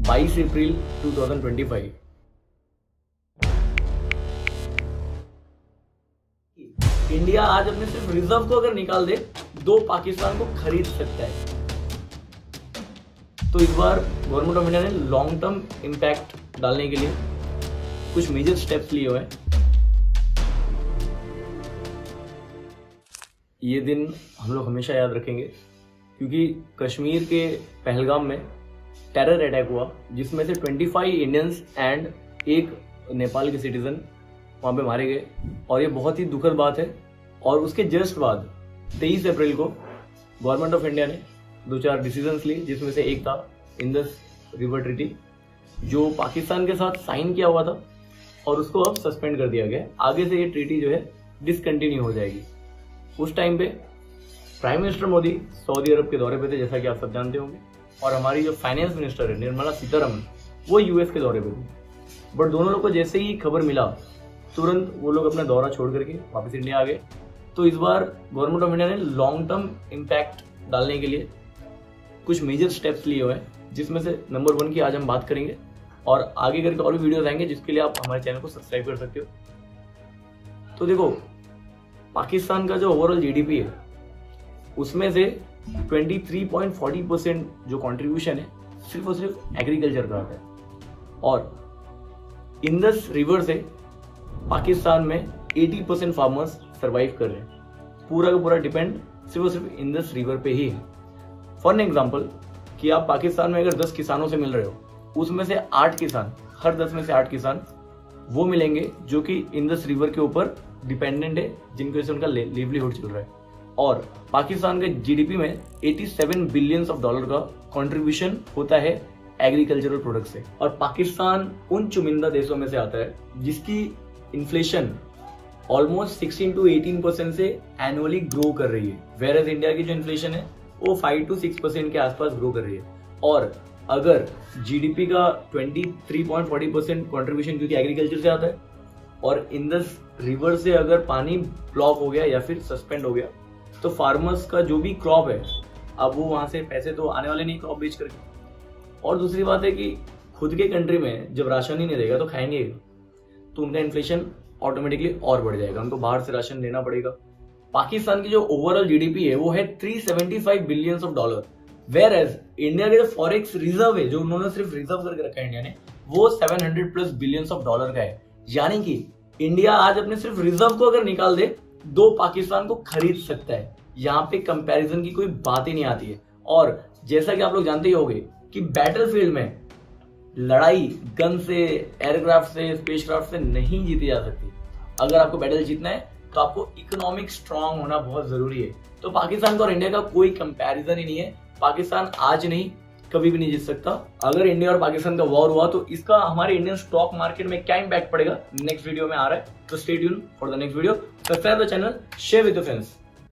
22 अप्रैल 2025। India आज अपने सिर्फ रिजर्व को अगर निकाल दे तो पाकिस्तान को खरीद सकता है। तो इस बार गवर्नमेंट ऑफ इंडिया ने लॉन्ग टर्म इम्पैक्ट डालने के लिए कुछ मेजर स्टेप्स लिए हुए हैं। ये दिन हम लोग हमेशा याद रखेंगे क्योंकि कश्मीर के पहलगाम में टेरर अटैक हुआ जिसमें से 25 इंडियंस एंड एक नेपाल के सिटीजन वहाँ पे मारे गए और ये बहुत ही दुखद बात है। और उसके जस्ट बाद 23 अप्रैल को गवर्नमेंट ऑफ इंडिया ने 2-4 डिसीजंस लिए जिसमें से एक था इंडस रिवर ट्रीटी जो पाकिस्तान के साथ साइन किया हुआ था और उसको अब सस्पेंड कर दिया गया। आगे से ये ट्रीटी जो है डिसकंटिन्यू हो जाएगी। उस टाइम पे प्राइम मिनिस्टर मोदी सऊदी अरब के दौरे पे थे जैसा कि आप सब जानते होंगे और हमारी जो फाइनेंस मिनिस्टर है निर्मला सीतारमण वो यूएस के दौरे पे थे। बट दोनों लोग को जैसे ही खबर मिला तुरंत वो लोग अपना दौरा छोड़ करके वापस इंडिया आ गए। तो इस बार गवर्नमेंट ऑफ इंडिया ने लॉन्ग टर्म इम्पैक्ट डालने के लिए कुछ मेजर स्टेप्स लिए हुए हैं जिसमें से नंबर 1 की आज हम बात करेंगे और आगे करके और भी वीडियोस आएंगे जिसके लिए आप हमारे चैनल को सब्सक्राइब कर सकते हो। तो देखो पाकिस्तान का जो ओवरऑल जीडीपी है उसमें से 23.40% जो कंट्रीब्यूशन है सिर्फ और सिर्फ एग्रीकल्चर का आता है और इंडस रिवर से पाकिस्तान में 80% फार्मर्स सरवाइव कर रहे हैं। पूरा का पूरा डिपेंड सिर्फ और सिर्फ इंडस रिवर पे ही है। फॉर एग्जांपल कि आप पाकिस्तान में अगर 10 किसानों से मिल रहे हो उसमें से 8 किसान, हर 10 में से 8 किसान वो मिलेंगे जो कि इंडस रिवर के ऊपर डिपेंडेंट है जिनकी वजह से उनका लिवलीहुड चल रहा है। और पाकिस्तान के जीडीपी में 87 बिलियंस ऑफ डॉलर का कंट्रीब्यूशन होता है एग्रीकल्चरल प्रोडक्ट से। और पाकिस्तान उन चुनिंदा देशों में से आता है जिसकी इन्फ्लेशन ऑलमोस्ट 16 to 18% से एनुअली ग्रो कर रही है, वेयर इंडिया की जो इन्फ्लेशन है वो 5 to 6% के आसपास ग्रो कर रही है। और अगर जीडीपी का 23.40% कंट्रीब्यूशन क्योंकि एग्रीकल्चर से आता है और इंडस रिवर से अगर पानी ब्लॉक हो गया या फिर सस्पेंड हो गया तो फार्मर्स का जो भी क्रॉप है अब वो वहां से पैसे तो आने वाले नहीं क्रॉप बेच करके। और दूसरी बात है कि खुद के कंट्री में जब राशन ही नहीं रहेगा तो खाएंगे तो उनका इन्फ्लेशन ऑटोमेटिकली और बढ़ जाएगा, उनको बाहर से राशन लेना पड़ेगा। पाकिस्तान की जो ओवरऑल जीडीपी है वो है 375 billions of dollar, whereas India के जो फॉरेक्स रिजर्व है जो उन्होंने सिर्फ रिजर्व करके रखा है इंडिया ने वो 700+ बिलियंस ऑफ डॉलर का है। यानी कि इंडिया आज अपने सिर्फ रिजर्व को अगर निकाल दे तो पाकिस्तान को खरीद सकता है। यहाँ पे कंपैरिजन की कोई बात ही नहीं आती है। और जैसा कि आप लोग जानते ही होंगे कि बैटलफील्ड में लड़ाई गन से, एयरक्राफ्ट से, स्पेसक्राफ्ट से नहीं जीती जा सकती। अगर आपको बैटल जीतना है तो आपको इकोनॉमिक स्ट्रांग होना बहुत जरूरी है। तो पाकिस्तान का और इंडिया का कोई कंपैरिजन ही नहीं है। पाकिस्तान आज नहीं कभी भी नहीं जीत सकता। अगर इंडिया और पाकिस्तान का वॉर हुआ तो इसका हमारे इंडियन स्टॉक मार्केट में क्या इंपैक्ट पड़ेगा नेक्स्ट वीडियो में आ रहा है। तो stay tune for the next video. Subscribe the channel, share with your friends.